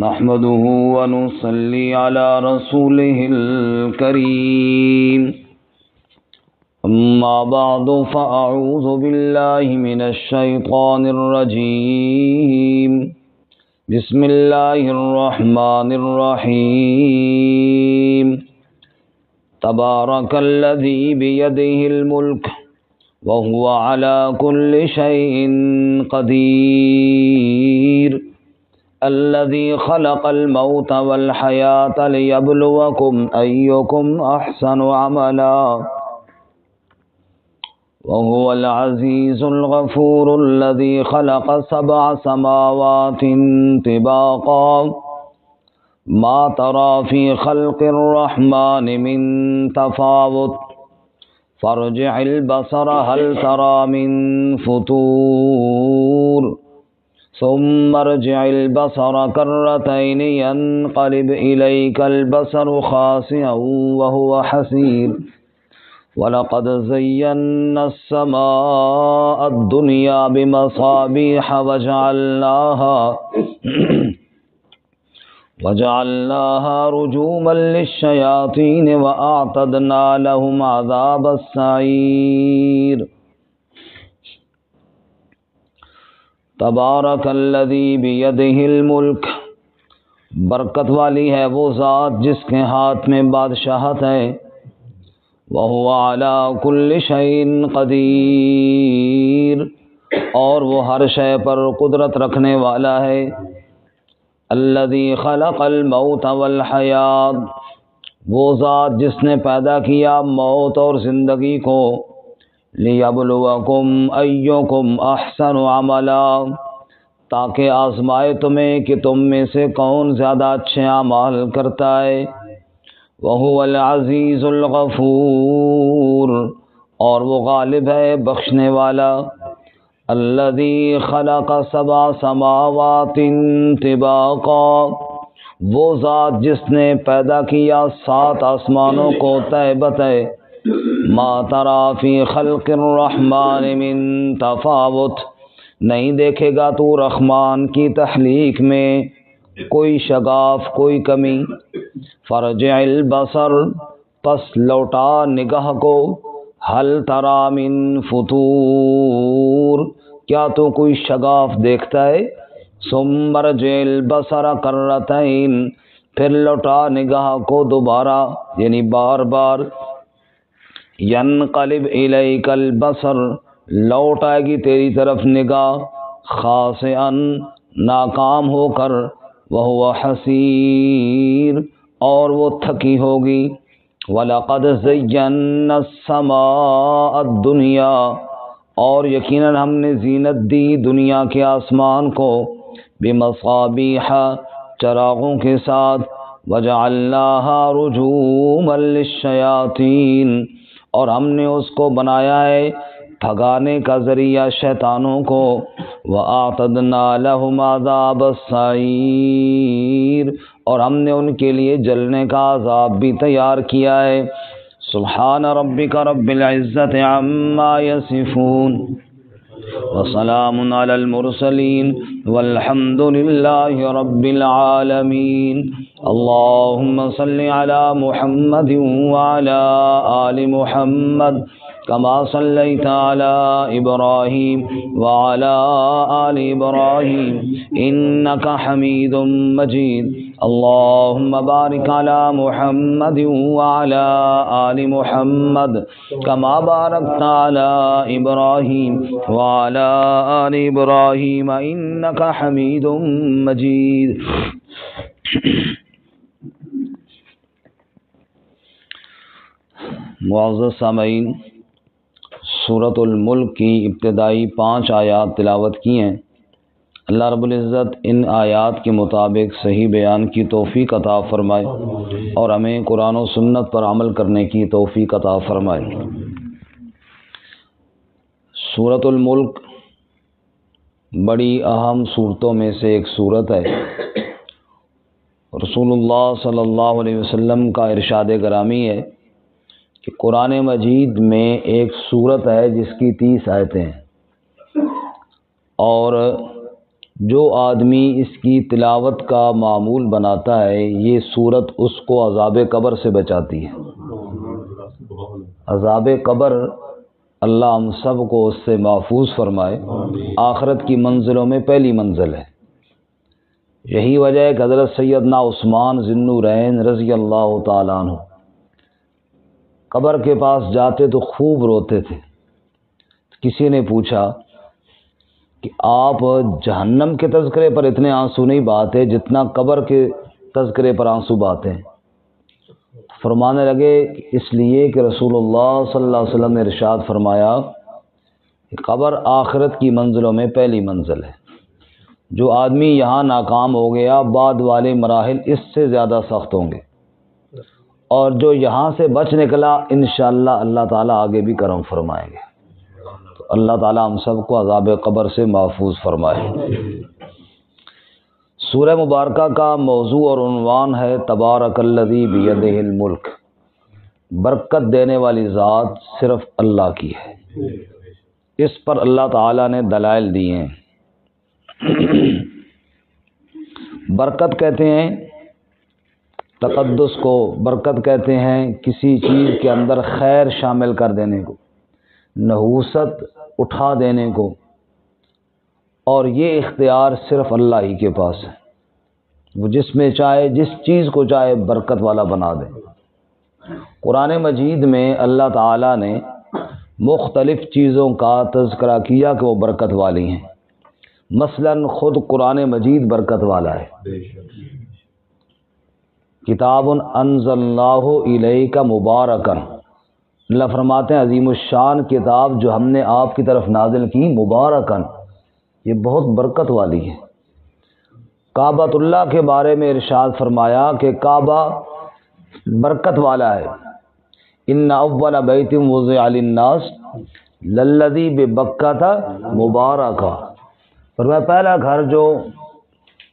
نحمده ونصلي على رسوله الكريم أما بعد فأعوذ بالله من الشيطان الرجيم بسم الله الرحمن الرحيم تبارك الذي بيده الملك وهو على كل شيء قدير الذي خلق الموت والحياة ليبلوكم أيكم أحسن عملا وهو العزيز الغفور الذي خلق 7 سماوات طباقا ما ترى في خلق الرحمن من تفاوت فارجع البصر هل ترى من فطور ثم ارجع البصر كرتين ينقلب إليك البصر خاسئا وهو حسير ولقد زينا السماء الدنيا بمصابيح وجعلناها رجوما للشياطين وأعتدنا لهم عذاب السعير تبارک الذی بیدہ الملک، برکت والی ہے وہ ذات جس کے ہاتھ میں بادشاہت ہے، وہو علی کل شیء قدیر، اور وہ ہر شے پر قدرت رکھنے والا ہے، الذی خلق الموت والحیات، وہ ذات جس نے پیدا کیا موت اور زندگی کو، لیبلوکم ایکم احسن عملا، تاکہ آزمائے تمہیں کہ تم میں سے کون زیادہ اچھے اعمال کرتا ہے، وہو العزیز الغفور، اور وہ غالب ہے بخشنے والا، الذی خلق 7 سماوات طباقا، وہ ذات جس نے پیدا کیا 7 آسمانوں کو تہہ بتہ، ما ترى في خلق الرحمن من تفاوت، نہیں دیکھے گا تو رحمان کی تخلیق میں کوئی شگاف، کوئی کمی، فرجع البصر، پس لوٹا نگاہ کو، هل ترى من فطور، کیا تو کوئی شگاف دیکھتا ہے، ثم ارجع البصر کرتین، پھر لوٹا نگاہ کو دوبارہ یعنی بار بار، ینقلب الیک البصر، لوٹ آئے گی تیری طرف نگاہ، خاسئا، ناکام ہو کر، وہو حسیر، اور وہ تھکی ہوگی، وَلَقَدْ زَيَّنَّا السَّمَاءَ الدُّنْيَا، اور یقیناً ہم نے زینت دی دنیا کے آسمان کو، بِمَصَابِيحَ، چراغوں کے ساتھ، وَجَعَلْنَاهَا رُجُومًا لِلشَّيَاطِينِ، اور ہم نے اس کو بنایا ہے بھگانے کا ذریعہ شیطانوں کو، وَأَعْتَدْنَا لَهُمْ عَذَابَ السَّعِيرِ، اور ہم نے ان کے لیے جلنے کا عذاب بھی تیار کیا ہے۔ سبحان ربک رب العزت عما یصفون وسلام علی المرسلین والحمد للہ رب العالمین۔ اللہم صل علی محمد وعلی آل محمد کما صلیت علی ابراہیم وعلی آل ابراہیم انک حمید مجید۔ اللہم بارک علی محمد وعلی آل محمد کما بارکت علی ابراہیم وعلی آل ابراہیم انک حمید مجید۔ معزز سامعین، سورۃ الملک کی ابتدائی 5 آیات تلاوت کی ہیں۔ اللہ رب العزت ان آیات کے مطابق صحیح بیان کی توفیق عطا فرمائے اور ہمیں قرآن و سنت پر عمل کرنے کی توفیق عطا فرمائے۔ سورۃ الملک بڑی اہم صورتوں میں سے ایک صورت ہے۔ رسول اللہ صلی اللہ علیہ وسلم کا ارشاد گرامی ہے کہ قرآن مجید میں ایک صورت ہے جس کی 30 آیتیں ہیں، اور جو آدمی اس کی تلاوت کا معمول بناتا ہے یہ صورت اس کو عذاب قبر سے بچاتی ہے۔ عذاب قبر اللہ ہم سب کو اس سے محفوظ فرمائے، آخرت کی منزلوں میں پہلی منزل ہے۔ یہی وجہ ہے کہ حضرت سیدنا عثمان ذی النورین رضی اللہ تعالیٰ عنہ قبر کے پاس جاتے تو خوب روتے تھے۔ کسی نے پوچھا کہ آپ جہنم کے تذکرے پر اتنے آنسو نہیں بہاتے جتنا قبر کے تذکرے پر آنسو بہاتے ہیں؟ فرمانے لگے کہ اس لیے کہ رسول اللہ صلی اللہ علیہ وسلم نے ارشاد فرمایا کہ قبر آخرت کی منزلوں میں پہلی منزل ہے۔ جو آدمی یہاں ناکام ہو گیا بعد والے مراحل اس سے زیادہ سخت ہوں گے، اور جو یہاں سے بچ نکلا انشاءاللہ اللہ تعالیٰ آگے بھی کرم فرمائیں گے۔ تو اللہ تعالیٰ ہم سب کو عذاب قبر سے محفوظ فرمائے۔ سورہ مبارکہ کا موضوع اور عنوان ہے تبارک الذی بیدہ الملک، برکت دینے والی ذات صرف اللہ کی ہے۔ اس پر اللہ تعالیٰ نے دلائل دیے ہیں۔ برکت کہتے ہیں تقدس کو، برکت کہتے ہیں کسی چیز کے اندر خیر شامل کر دینے کو، نحوست اٹھا دینے کو، اور یہ اختیار صرف اللہ ہی کے پاس ہے۔ وہ جس میں چاہے جس چیز کو چاہے برکت والا بنا دے۔ قرآن مجید میں اللہ تعالیٰ نے مختلف چیزوں کا تذکرہ کیا کہ وہ برکت والی ہیں۔ مثلا خود قرآن مجید برکت والا ہے۔ کتاب انزلناہ الیک مبارکن، اللہ فرماتے ہیں عظیم الشان کتاب جو ہم نے آپ کی طرف نازل کی مبارکن، یہ بہت برکت والی ہے۔ کعبۃ اللہ کے بارے میں ارشاد فرمایا کہ کعبہ برکت والا ہے۔ ان اول بیت وضع للناس للذی ببکۃ مبارکہ، فرمایا پہلا گھر جو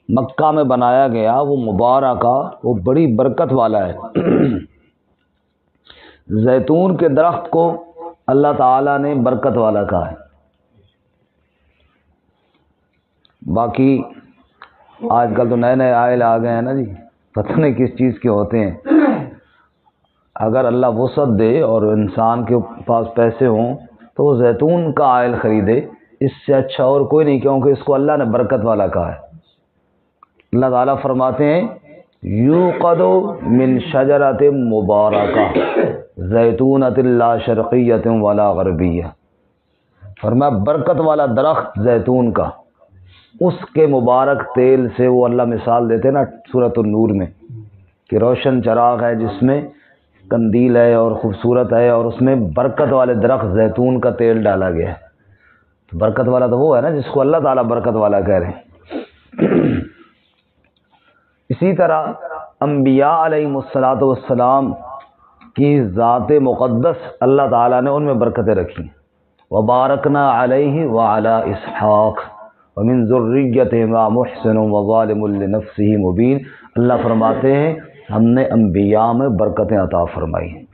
مکہ میں بنایا گیا وہ مبارکہ، وہ بڑی برکت والا ہے۔ زیتون کے درخت کو اللہ تعالیٰ نے برکت والا کہا ہے۔ باقی آج کل تو نئے نئے آئل آ گئے ہیں نا جی، پتہ نہیں کس چیز کے ہوتے ہیں۔ اگر اللہ وسعت دے اور انسان کے پاس پیسے ہوں تو وہ زیتون کا آئل خریدے، اس سے اچھا اور کوئی نہیں، کیونکہ اس کو اللہ نے برکت والا کہا ہے۔ اللہ تعالیٰ فرماتے ہیں یوقد من شجرۃ مبارکہ زیتونۃ لا شرقیۃ ولا غربیہ، فرمایا برکت والا درخت زیتون کا، اس کے مبارک تیل سے، وہ اللہ مثال دیتے نا سورۃ النور میں کہ روشن چراغ ہے جس میں قندیل ہے اور خوبصورت ہے، اور اس میں برکت والے درخت زیتون کا تیل ڈالا گیا ہے۔ تو برکت والا تو وہ ہے نا جس کو اللہ تعالیٰ برکت والا کہہ رہے ہیں۔ اسی طرح انبیاء علیہم الصلاۃ والسلام کی ذات مقدس اللہ تعالیٰ نے ان میں برکتیں رکھی۔ وبارکنا علیہ وعلی اسحاق ومن ذریتہما محسن وظالم لنفسہ مبین، اللہ فرماتے ہیں ہم نے انبیاء میں برکتیں عطا فرمائی ہیں۔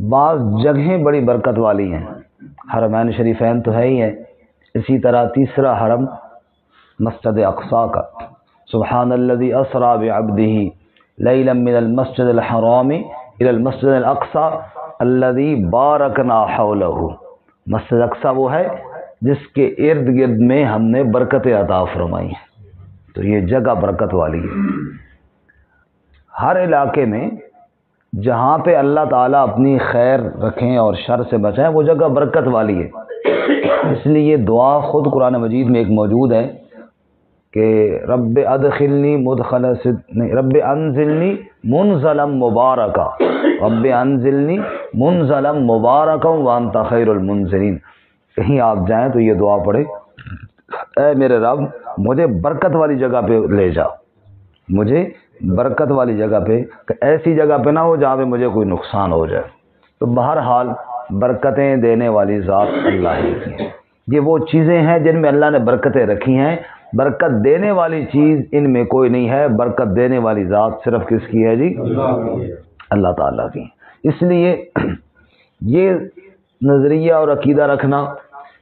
بعض جگہیں بڑی برکت والی ہیں، حرمین شریفین تو ہے ہی ہیں، اسی طرح تیسرا حرم مسجد اقصی کا، سبحان الذی اسری بعبدہ لیلا من المسجد الحرام الی المسجد الاقصی الذی بارکنا حولہ، مسجد اقصی وہ ہے جس کے ارد گرد میں ہم نے برکتیں عطا فرمائی ہیں۔ تو یہ جگہ برکت والی ہے۔ ہر علاقے میں جہاں پہ اللہ تعالیٰ اپنی خیر رکھیں اور شر سے بچائیں وہ جگہ برکت والی ہے۔ اس لیے یہ دعا خود قرآن مجید میں ایک موجود ہے کہ رب ادخلنی مدخل رب انزلنی منزلا مبارکا، رب انزلنی منزلا مبارکا وانت خیر المنزلین۔ کہیں آپ جائیں تو یہ دعا پڑھے، اے میرے رب مجھے برکت والی جگہ پہ لے جا، مجھے برکت والی جگہ پہ، ایسی جگہ پہ نہ ہو جہاں پہ مجھے کوئی نقصان ہو جائے۔ تو بہرحال برکتیں دینے والی ذات اللہ ہی کی ہے۔ یہ وہ چیزیں ہیں جن میں اللہ نے برکتیں رکھی ہیں۔ برکت دینے والی چیز ان میں کوئی نہیں ہے، برکت دینے والی ذات صرف کس کی ہے جی؟ اللہ تعالیٰ کی۔ اس لیے یہ نظریہ اور عقیدہ رکھنا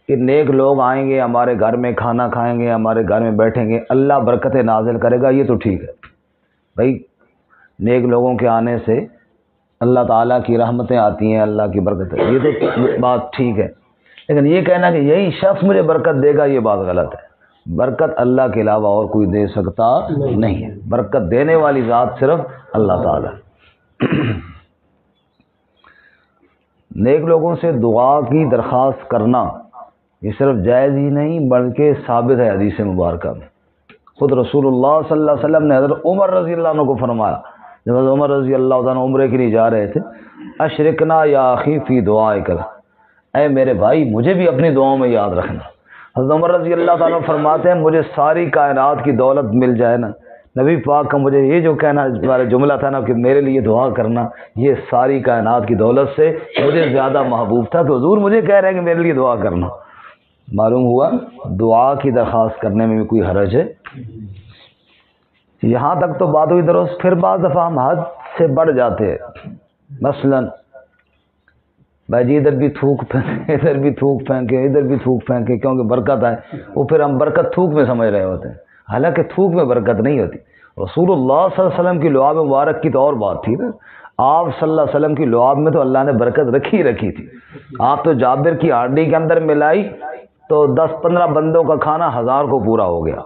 کہ نیک لوگ آئیں گے ہمارے گھر میں، کھانا کھائیں گے، ہمارے گھر میں بیٹھیں گے، اللہ برکتیں نازل کرے گا، یہ تو ٹھیک ہے بھائی، نیک لوگوں کے آنے سے اللہ تعالیٰ کی رحمتیں آتی ہیں، اللہ کی برکتیں، یہ تو بات ٹھیک ہے، لیکن یہ کہنا کہ یہی شخص مجھے برکت دے گا، یہ بات غلط ہے۔ برکت اللہ کے علاوہ اور کوئی دے سکتا نہیں ہے، برکت دینے والی ذات صرف اللہ تعالیٰ۔ نیک لوگوں سے دعا کی درخواست کرنا یہ صرف جائز ہی نہیں بلکہ ثابت ہے حدیث مبارکہ میں۔ خود رسول اللہ صلی اللہ علیہ وسلم نے حضرت عمر رضی اللہ عنہ کو فرمایا، جب حضرت عمر رضی اللہ عنہ عمرے کے لیے جا رہے تھے، اشرکنا یا اخی فی دعائک، اے میرے بھائی مجھے بھی اپنی دعاؤں میں یاد رکھنا۔ حضرت عمر رضی اللہ عنہ فرماتے ہیں مجھے ساری کائنات کی دولت مل جائے نا، نبی پاک کا مجھے یہ جو کہنا والے جملہ تھا نا کہ میرے لیے دعا کرنا، یہ ساری کائنات کی دولت سے مجھے زیادہ محبوب تھا کہ حضور مجھے کہہ رہے ہیں کہ میرے لیے دعا کرنا۔ معلوم ہوا دعا کی درخواست کرنے میں بھی کوئی حرج ہے۔ یہاں تک تو بات ہوئی درست، پھر بعض دفعہ ہم حد سے بڑھ جاتے ہیں، مثلاً بھائی جی ادھر بھی تھوک پھینکے، ادھر بھی تھوک پھینکے، ادھر بھی تھوک پھینکے کیونکہ برکت آئے، وہ پھر ہم برکت تھوک میں سمجھ رہے ہوتے ہیں، حالانکہ تھوک میں برکت نہیں ہوتی۔ رسول اللہ صلی اللہ علیہ وسلم کی لعاب مبارک کی تو اور بات تھی نا، آپ صلی اللہ علیہ وسلم کی لعاب میں تو اللہ نے برکت رکھی تھی۔ آپ تو جابر کی ہانڈی کے اندر ملائی تو 10-15 بندوں کا کھانا 1000 کو پورا ہو گیا،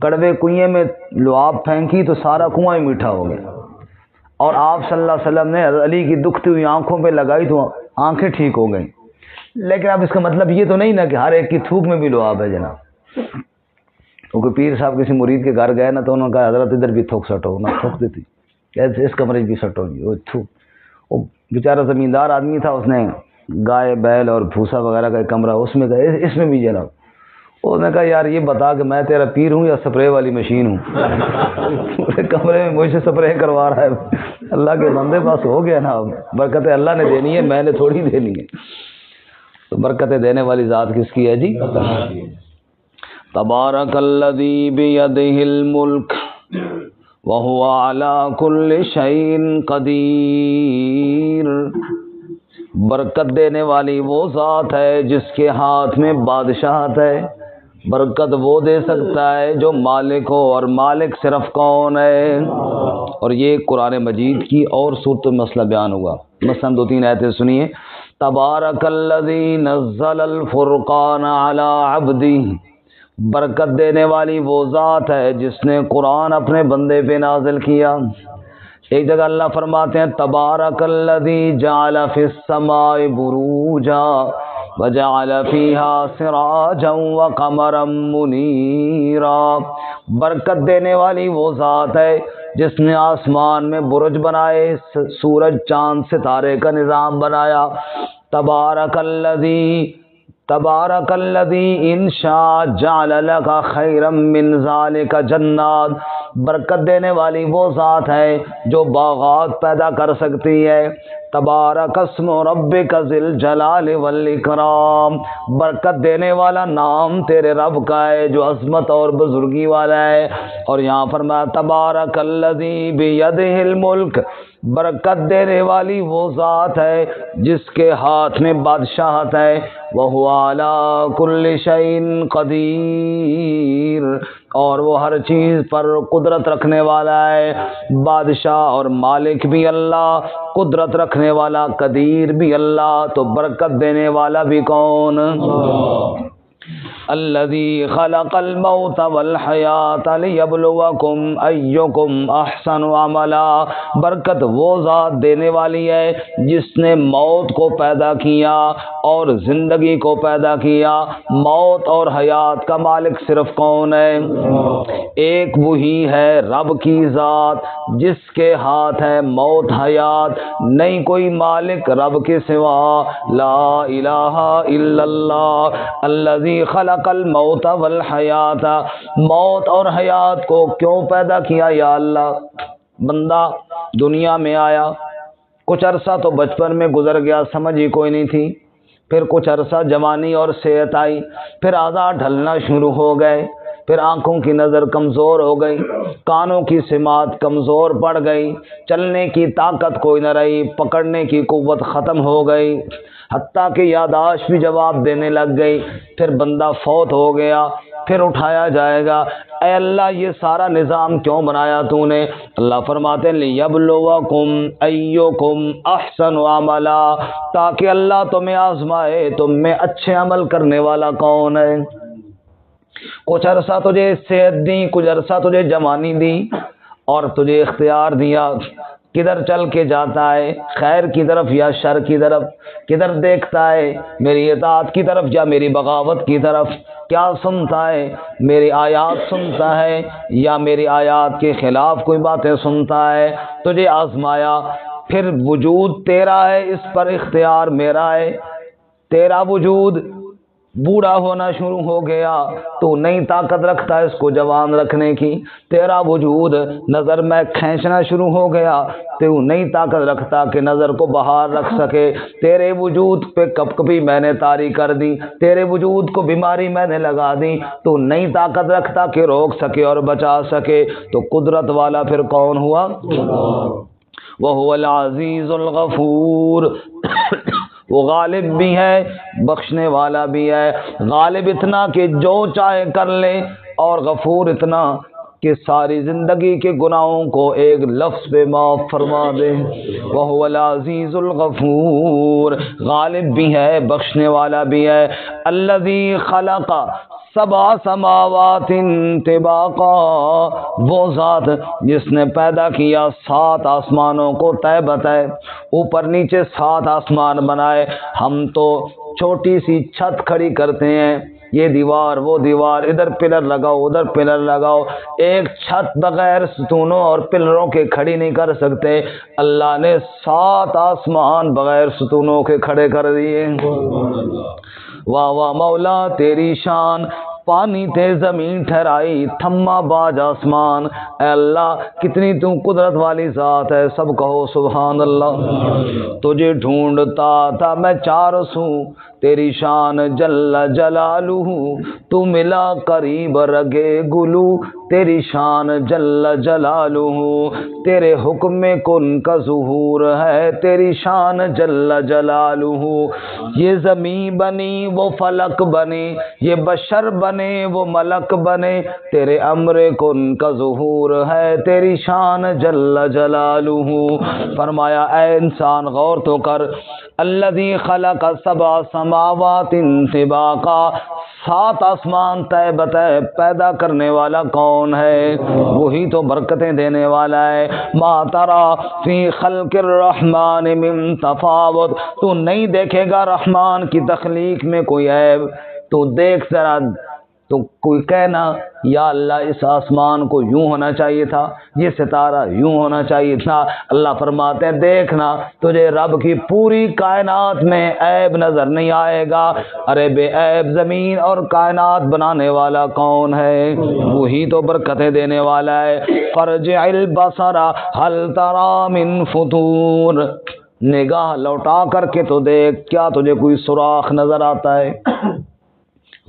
کڑوے کنویں میں لعاب پھینکی تو سارا کنواں ہی میٹھا ہو گیا، اور آپ صلی اللہ علیہ وسلم نے حضرت علی کی دکھتی ہوئی آنکھوں پہ لگائی تو آنکھیں ٹھیک ہو گئیں۔ لیکن اب اس کا مطلب یہ تو نہیں نا کہ ہر ایک کی تھوک میں بھی لعاب ہے جناب۔ وہ کوئی پیر صاحب کسی مرید کے گھر گئے نا تو انہوں نے کہا حضرت ادھر بھی تھوک سٹو، نہ تھوک دیتی، اس کمرے بھی سٹو جی، وہ تھوک۔ وہ بیچارہ زمیندار آدمی تھا، اس نے گائے بیل اور بھوسا وغیرہ کا ایک کمرہ، اس میں کہا اس میں بھی جناب۔ اس نے کہا یار یہ بتا کہ میں تیرا پیر ہوں یا سپرے والی مشین ہوں، پورے کمرے میں مجھ سے سپرے کروا رہا ہے۔ اللہ کے بندے پاس ہو گیا نا، برکتیں اللہ نے دینی ہے، میں نے تھوڑی دینی ہے۔ تو برکتیں دینے والی ذات کس کی ہے جی؟ تبارک الذی بیدہ الملک وہو علی کل شیء قدیر، برکت دینے والی وہ ذات ہے جس کے ہاتھ میں بادشاہت ہے۔ برکت وہ دے سکتا ہے جو مالک ہو، اور مالک صرف کون ہے؟ اور یہ قرآن مجید کی اور صورت میں مسئلہ بیان ہوا، مثلا 2-3 آیتیں سنیے۔ تبارک الذی نزل الفرقان علی عبدہ، برکت دینے والی وہ ذات ہے جس نے قرآن اپنے بندے پہ نازل کیا۔ ایک جگہ اللہ فرماتے ہیں تبارک الذی جعل فی السماء بروجا وجعل فیہا سراجا وقمرا منیرا، برکت دینے والی وہ ذات ہے جس نے آسمان میں برج بنائے، سورج چاند ستارے کا نظام بنایا۔ تبارک الذی ان شاء جعل لک خیرا من ذلک جنات، برکت دینے والی وہ ذات ہے جو باغات پیدا کر سکتی ہے۔ تبارک اسم ربک ذی الجلال والاکرام، برکت دینے والا نام تیرے رب کا ہے جو عظمت اور بزرگی والا ہے۔ اور یہاں فرمایا تبارک الذی بیدہ الملک، برکت دینے والی وہ ذات ہے جس کے ہاتھ میں بادشاہت ہے۔ وَهُوَ عَلَى كُلِّ شَيْءٍ قدیر، اور وہ ہر چیز پر قدرت رکھنے والا ہے۔ بادشاہ اور مالک بھی اللہ، قدرت رکھنے والا قدیر بھی اللہ، تو برکت دینے والا بھی کون؟ الذی خلق الموت والحیات لیبلوکم ایکم احسن عملا، برکت وہ ذات دینے والی ہے جس نے موت کو پیدا کیا اور زندگی کو پیدا کیا۔ موت اور حیات کا مالک صرف کون ہے؟ ایک وہی ہے رب کی ذات جس کے ہاتھ ہے موت حیات، نہیں کوئی مالک رب کے سوا۔ لا الہ الا اللہ الذی خلق الموت والحیات، موت اور حیات کو کیوں پیدا کیا یا اللہ؟ بندہ دنیا میں آیا، کچھ عرصہ تو بچپن میں گزر گیا، سمجھ ہی کوئی نہیں تھی، پھر کچھ عرصہ جوانی اور صحت آئی، پھر اعضاء ڈھلنا شروع ہو گئے، پھر آنکھوں کی نظر کمزور ہو گئی، کانوں کی سماعت کمزور پڑ گئی، چلنے کی طاقت کوئی نہ رہی، پکڑنے کی قوت ختم ہو گئی، حتیٰ کہ یادداشت بھی جواب دینے لگ گئی۔ پھر بندہ فوت ہو گیا، پھر اٹھایا جائے گا۔ اے اللہ یہ سارا نظام کیوں بنایا تو نے؟ اللہ فرماتے ہیں لیبلوکم ایکم احسن عملا، تاکہ اللہ تمہیں آزمائے تم میں اچھے عمل کرنے والا کون ہے۔ کچھ عرصہ تجھے صحت دی، کچھ عرصہ تجھے جوانی دی اور تجھے اختیار دیا، کدھر چل کے جاتا ہے، خیر کی طرف یا شر کی طرف، کدھر دیکھتا ہے، میری اطاعت کی طرف یا میری بغاوت کی طرف، کیا سنتا ہے، میری آیات سنتا ہے یا میری آیات کے خلاف کوئی باتیں سنتا ہے۔ تجھے آزمایا، پھر وجود تیرا ہے، اس پر اختیار میرا ہے۔ تیرا وجود بوڑھا ہونا شروع ہو گیا، تو نئی طاقت رکھتا ہے اس کو جوان رکھنے کی۔ تیرا وجود نظر میں کھینچنا شروع ہو گیا، تو نئی طاقت رکھتا کہ نظر کو باہر رکھ سکے۔ تیرے وجود پہ کب کبھی میں نے طاری کر دی، تیرے وجود کو بیماری میں نے لگا دی، تو نئی طاقت رکھتا کہ روک سکے اور بچا سکے۔ تو قدرت والا پھر کون ہوا؟ وَهُوَ الْعَزِيزُ الْغَفُورُ، وہ غالب بھی ہے، بخشنے والا بھی ہے۔ غالب اتنا کہ جو چاہے کر لے، اور غفور اتنا کہ ساری زندگی کے گناہوں کو ایک لفظ پہ معاف فرما دے۔ وَهُوَ الْعَزِيزُ الْغَفُورُ، غالب بھی ہے، بخشنے والا بھی ہے۔ الَّذِي خَلَقَ سبع سماوات طباقا، وہ ذات جس نے پیدا کیا 7 آسمانوں کو طے بتے، اوپر نیچے 7 آسمان بنائے۔ ہم تو چھوٹی سی چھت کھڑی کرتے ہیں، یہ دیوار وہ دیوار، ادھر پلر لگاؤ ادھر پلر لگاؤ، ایک چھت بغیر ستونوں اور پلروں کے کھڑی نہیں کر سکتے۔ اللہ نے 7 آسمان بغیر ستونوں کے کھڑے کر دیے۔ واہ واہ مولا تیری شان، پانی تے زمین ٹھہرائی، تھما باج آسمان۔ اے اللہ کتنی تو قدرت والی ذات ہے، سب کہو سبحان اللہ۔ تجھے ڈھونڈتا تھا میں چاروں سو، تیری شان جل جلالہ، تو ملا قریب رگے گلو، تیری شان جل جلالہ، تیرے حکم میں کن کا ظہور ہے، تیری شان جل جلالہ۔ یہ زمین بنی وہ فلک بنے، یہ بشر بنے وہ ملک بنے، تیرے امر کن کا ظہور ہے، تیری شان جل جلالہ۔ فرمایا اے انسان غور تو کر، الذی خلق سبع سماوات طباقا، 7 آسمان طے بتے پیدا کرنے والا کون ہے؟ وہی تو برکتیں دینے والا ہے۔ ما ترى فی خلق الرحمن من تفاوت، تو نہیں دیکھے گا رحمان کی تخلیق میں کوئی عیب۔ تو دیکھ ذرا، تو کوئی کہنا یا اللہ اس آسمان کو یوں ہونا چاہیے تھا، یہ ستارہ یوں ہونا چاہیے تھا۔ اللہ فرماتے ہیں دیکھنا، تجھے رب کی پوری کائنات میں عیب نظر نہیں آئے گا۔ ارے بے عیب زمین اور کائنات بنانے والا کون ہے؟ وہی تو برکتیں دینے والا ہے۔ فرجع البصر هل ترى من فطور، نگاہ لوٹا کر کے تو دیکھ، کیا تجھے کوئی سوراخ نظر آتا ہے؟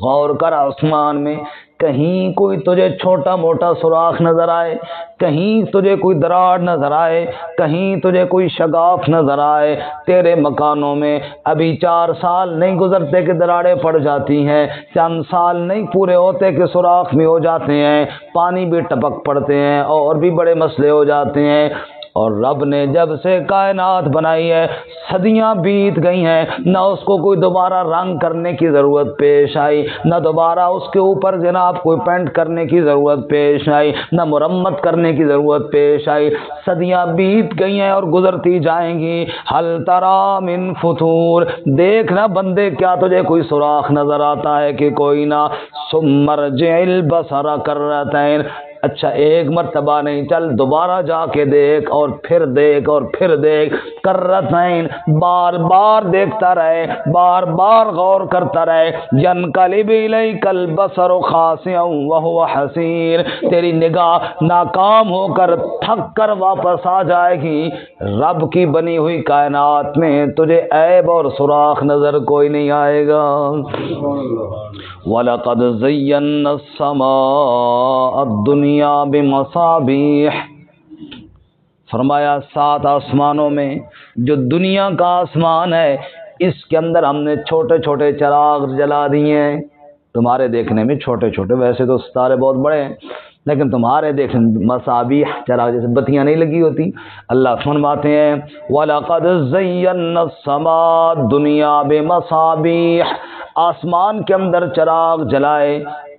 غور کر آسمان میں، کہیں کوئی تجھے چھوٹا موٹا سوراخ نظر آئے، کہیں تجھے کوئی دراڑ نظر آئے، کہیں تجھے کوئی شگاف نظر آئے؟ تیرے مکانوں میں ابھی 4 سال نہیں گزرتے کہ دراڑیں پڑ جاتی ہیں، چند سال نہیں پورے ہوتے کہ سوراخ بھی ہو جاتے ہیں، پانی بھی ٹپک پڑتے ہیں، اور بھی بڑے مسئلے ہو جاتے ہیں۔ اور رب نے جب سے کائنات بنائی ہے، صدیاں بیت گئی ہیں، نہ اس کو کوئی دوبارہ رنگ کرنے کی ضرورت پیش آئی، نہ دوبارہ اس کے اوپر جناب کوئی پینٹ کرنے کی ضرورت پیش آئی، نہ مرمت کرنے کی ضرورت پیش آئی۔ صدیاں بیت گئی ہیں اور گزرتی جائیں گی۔ ہل ترى من فطور، دیکھنا بندے کیا تجھے کوئی سوراخ نظر آتا ہے کہ کوئی نہ؟ ثم ارجع البصر کرتین، اچھا ایک مرتبہ نہیں، چل دوبارہ جا کے دیکھ اور پھر دیکھ اور پھر دیکھ، کرتین، بار بار دیکھتا رہے، بار بار غور کرتا رہے۔ ینقلب الیک البصر خاسئا وهو حسیر، تیری نگاہ ناکام ہو کر تھک کر واپس آ جائے گی۔ رب کی بنی ہوئی کائنات میں تجھے عیب اور سراخ نظر کوئی نہیں آئے گا۔ وَلَقَدْ زَيَّنَّا السَّمَاءَ الدُّنْيَا بِمَصَابِيحَ، فرمایا 7 آسمانوں میں جو دنیا کا آسمان ہے اس کے اندر ہم نے چھوٹے چھوٹے چراغ جلا دیے ہیں۔ تمہارے دیکھنے میں چھوٹے چھوٹے، ویسے تو ستارے بہت بڑے ہیں لیکن تمہارے دیکھنے مصابیح، چراغ جیسے بتیاں نہیں لگی ہوتی۔ اللہ فرماتے ہیں وَلَقَدْ زَيَّنَّا السَّمَاءَ الدُّنْيَا بِمَصَابِيحَ، آسمان کے اندر چراغ جلائے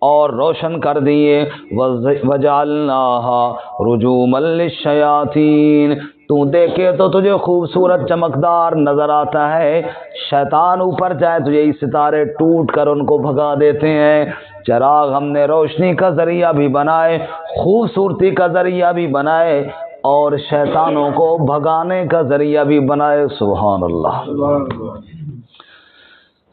اور روشن کر دیے۔ وَجَعَلْنَاهَا رُجُومًا لِلشَّيَاطِينِ، تو دیکھے تو تجھے خوبصورت چمکدار نظر آتا ہے، شیطان اوپر جائے تو یہی ستارے ٹوٹ کر ان کو بھگا دیتے ہیں۔ چراغ ہم نے روشنی کا ذریعہ بھی بنائے، خوبصورتی کا ذریعہ بھی بنائے اور شیطانوں کو بھگانے کا ذریعہ بھی بنائے۔ سبحان اللہ۔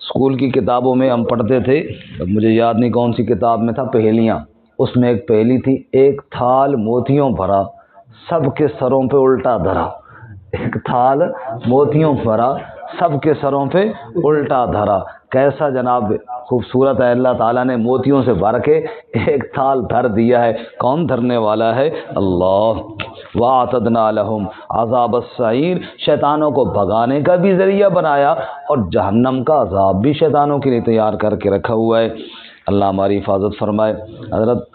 اسکول کی کتابوں میں ہم پڑھتے تھے، اب مجھے یاد نہیں کون سی کتاب میں تھا، پہیلیاں، اس میں ایک پہیلی تھی، ایک تھال موتیوں بھرا سب کے سروں پہ الٹا دھرا۔ ایک تھال موتیوں بھرا سب کے سروں پہ الٹا دھرا۔ کیسا جناب خوبصورت ہے، اللہ تعالیٰ نے موتیوں سے بھر کے ایک تھال دھر دیا ہے۔ کون دھرنے والا ہے؟ اللہ۔ وَأَعْتَدْنَا لَهُمْ عَذَابَ السَّعِيرِ، شیطانوں کو بھگانے کا بھی ذریعہ بنایا اور جہنم کا عذاب بھی شیطانوں کے لیے تیار کر کے رکھا ہوا ہے۔ اللہ ہماری حفاظت فرمائے۔ حضرت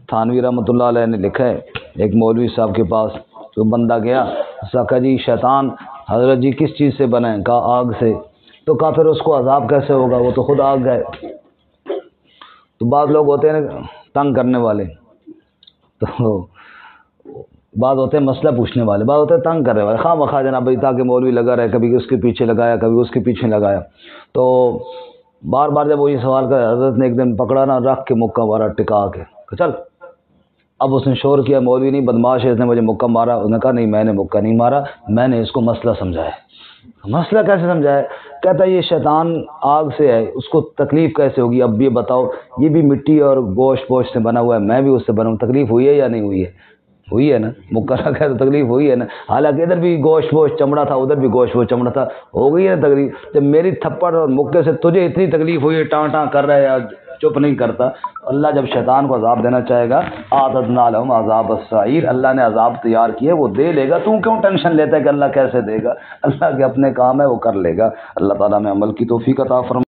تھانوی رحمۃ اللہ علیہ نے لکھا ہے، ایک مولوی صاحب کے پاس تو بندہ گیا، اس نے کہا جی شیطان حضرت جی کس چیز سے بنا ہے؟ کہا آگ سے۔ تو کہا پھر اس کو عذاب کیسے ہوگا، وہ تو خود آگ ہے۔ تو بعض لوگ ہوتے ہیں تنگ کرنے والے، تو بعض ہوتے ہیں مسئلہ پوچھنے والے، بعض ہوتے ہیں تنگ کرنے والے، خواہ مخواہ جناب بھائی، تاکہ مولوی لگا رہے، کبھی اس کے پیچھے لگایا کبھی اس کے پیچھے لگایا۔ تو بار بار جب وہی سوال کر، حضرت نے ایک دن پکڑا نا، رکھ کے مکہ مارا ٹکا کے، چل۔ اب اس نے شور کیا، مولوی نہیں بدماش ہے، اس نے مجھے مکہ مارا۔ اس نے کہا نہیں میں نے مکہ نہیں مارا، میں نے اس کو مسئلہ سمجھایا۔ مسئلہ کیسے سمجھایا؟ کہتا ہے یہ شیطان آگ سے ہے، اس کو تکلیف کیسے ہوگی؟ اب یہ بتاؤ، یہ بھی مٹی اور گوشت پوشت سے بنا ہوا ہے، میں بھی اس سے بنا ہوں، تکلیف ہوئی ہے یا نہیں ہوئی ہے؟ ہوئی ہے نا، مکہ رکھا ہے تو تکلیف ہوئی ہے نا۔ حالانکہ ادھر بھی گوشت پوشت چمڑا تھا، ادھر بھی گوشت پوشت چمڑا تھا، ہو گئی ہے نا تکلیف۔ جب میری تھپڑ اور مکے سے تجھے اتنی تکلیف ہوئی ہے، ٹاں ٹاں کر رہا ہے یا چپ نہیں کرتا۔ اللہ جب شیطان کو عذاب دینا چاہے گا، اعتدنا لہم عذاب السعیر، اللہ نے عذاب تیار کیے، وہ دے لے گا۔ تو کیوں ٹینشن لیتا ہے کہ اللہ کیسے دے گا؟ اللہ کے اپنے کام ہے، وہ کر لے گا۔ اللہ تعالیٰ میں عمل کی توفیق عطا فرمائے۔